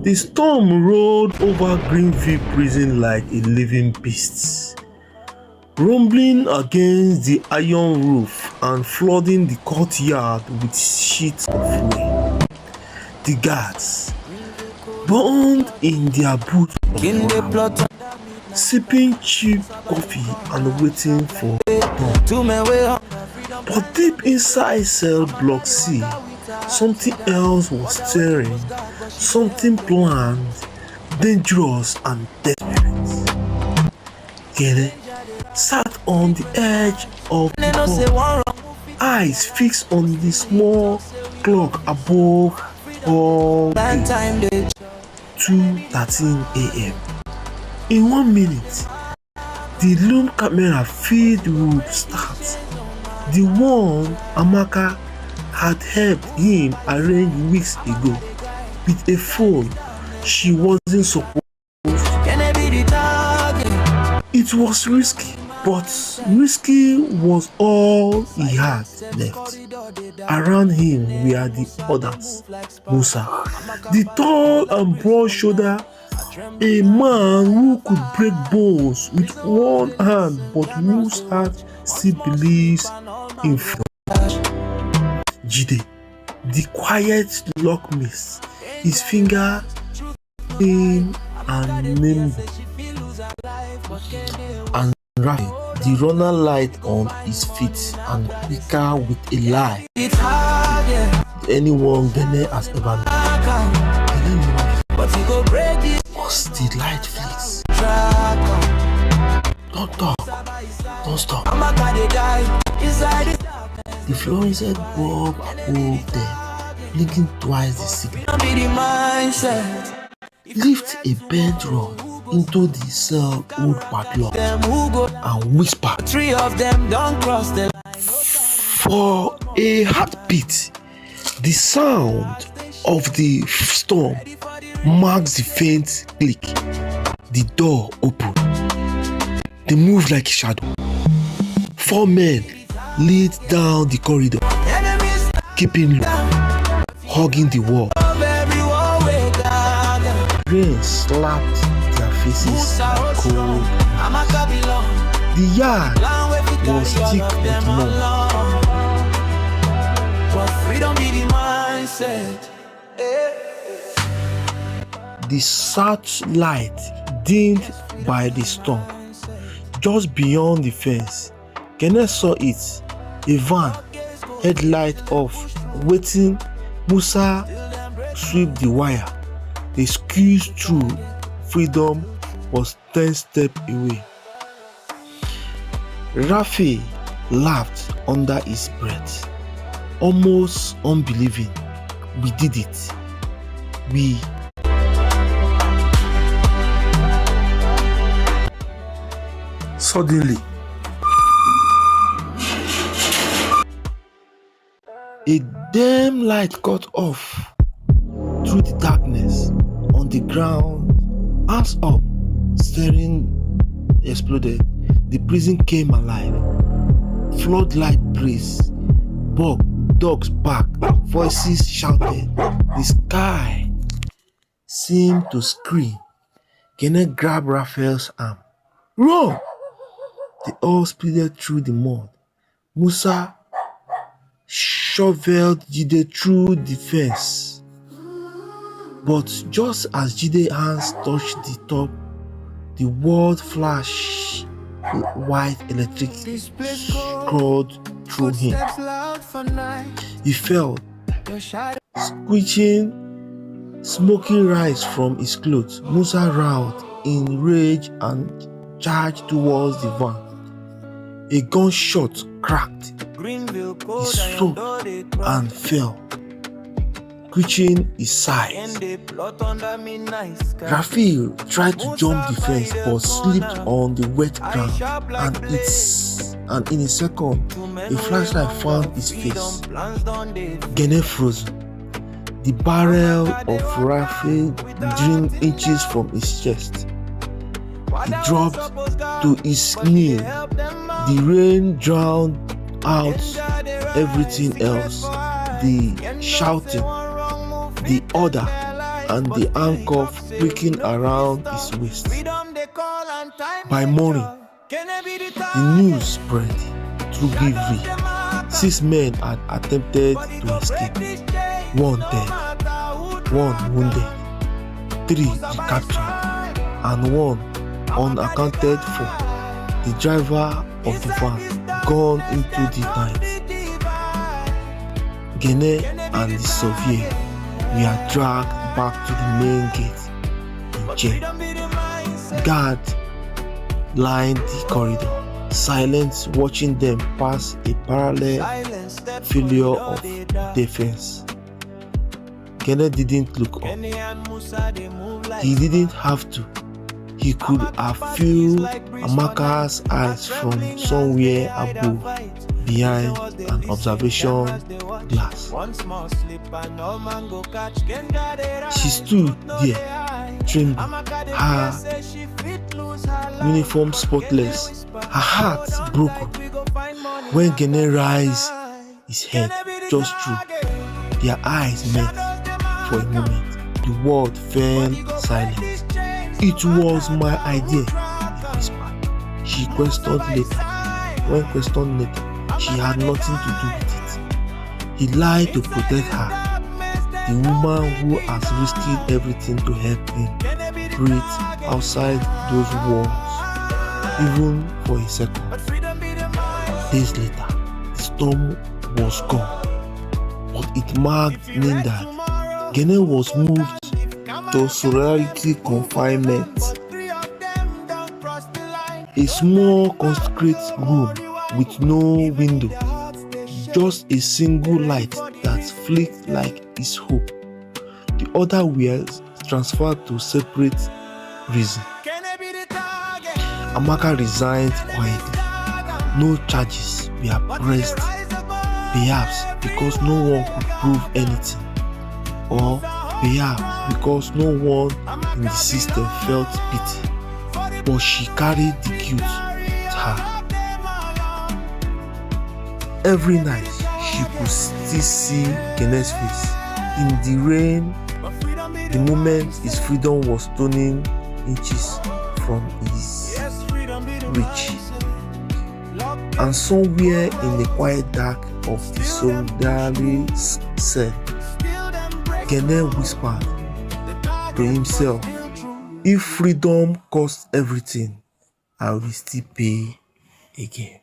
The storm rolled over Greenville prison like a living beast, rumbling against the iron roof and flooding the courtyard with sheets of rain. The guards, bound in their boots of rubber, sipping cheap coffee and waiting for dawn. But deep inside cell block C, something else was stirring, something planned, dangerous and desperate. Gene sat on the edge of the bunk, eyes fixed on the small clock above all day, 2:13 a.m. In 1 minute, the loom camera feed would start. The one Amaka had helped him arrange weeks ago with a phone she wasn't supposed to. It was risky, but risky was all he had left. Around him were the others. Musa, the tall and broad-shouldered, a man who could break bones with one hand but whose heart still believes in freedom. Jide, the quiet locksmith, his finger in and nimble, and Rafi, the runner light on his feet and quicker with a lie anyone Gene has ever known. Once the light flicks, don't talk, don't stop. The fluorescent bulb above them, blinking twice the signal. Lift a bent rod into the cell wood padlock and whisper. For a heartbeat, the sound of the storm marks the faint click. The door opened. They moved like a shadow. 4 men lead down the corridor, keeping low, hugging the wall. Rain slapped their faces like cold. The yard was thick with mud. The searchlight dimmed by the storm. Just beyond the fence, Kenneth saw it, a van, headlight off, waiting. Musa swept the wire. They squeezed through. Freedom was 10 steps away. Rafi laughed under his breath, almost unbelieving. We did it. We. Suddenly, a dim light cut off through the darkness. On the ground, hands up, staring exploded. The prison came alive. Floodlight blazed. Dogs barked. Voices shouted. The sky seemed to scream. Kenneth grabbed Raphael's arm. Run! They all speeded through the mud. Musa shoveled Jide through the fence. But just as Jide's hands touched the top, the world flashed white electric scrawled through him. He fell, squishing smoking rise from his clothes. Musa roared in rage and charged towards the van. A gunshot cracked. He slipped and fell, twitching his sides. Rafi tried to jump the fence but slipped on the wet ground, and in a second, a flashlight found his face. Gene frozen. The barrel of Rafi dreamed inches from his chest. He dropped to his knee. The rain drowned out everything else. The shouting, the order, and the handcuff creaking around his waist. By morning, the news spread through Givri. 6 men had attempted to escape. 1 dead, 1 wounded, 3 recaptured, and 1 unaccounted for. The driver of the van gone into the night. Gene and the surveyor were dragged back to the main gate in jail. Guard lined the corridor, silent, watching them pass a parallel failure of defense. Gene didn't look up. He didn't have to. He could have felt Amaka's eyes from somewhere above, behind an observation glass. She stood there, trembling, her uniform spotless, her heart broken. When Gene raised his head just through, their eyes met for a moment. The world fell silent. "It was my idea," he whispered. She questioned later. When questioned later, she had nothing to do with it. He lied to protect her, the woman who has risked everything to help him breathe outside those walls, even for a second. Days later, the storm was gone, but it marked that Gene was moved to solitary confinement, a small concrete room with no window, just a single light that flicked like his hope. The other were transferred to separate prison. Amaka resigned quietly. No charges were pressed, perhaps because no one could prove anything, or perhaps because no one in the system felt pity, but she carried the guilt with her. Every night she could still see Gene's face in the rain, the moment his freedom was stoning inches from his reach. And somewhere in the quiet dark of the solitary cell, Gene whispered to himself, "If freedom costs everything, I will still pay again."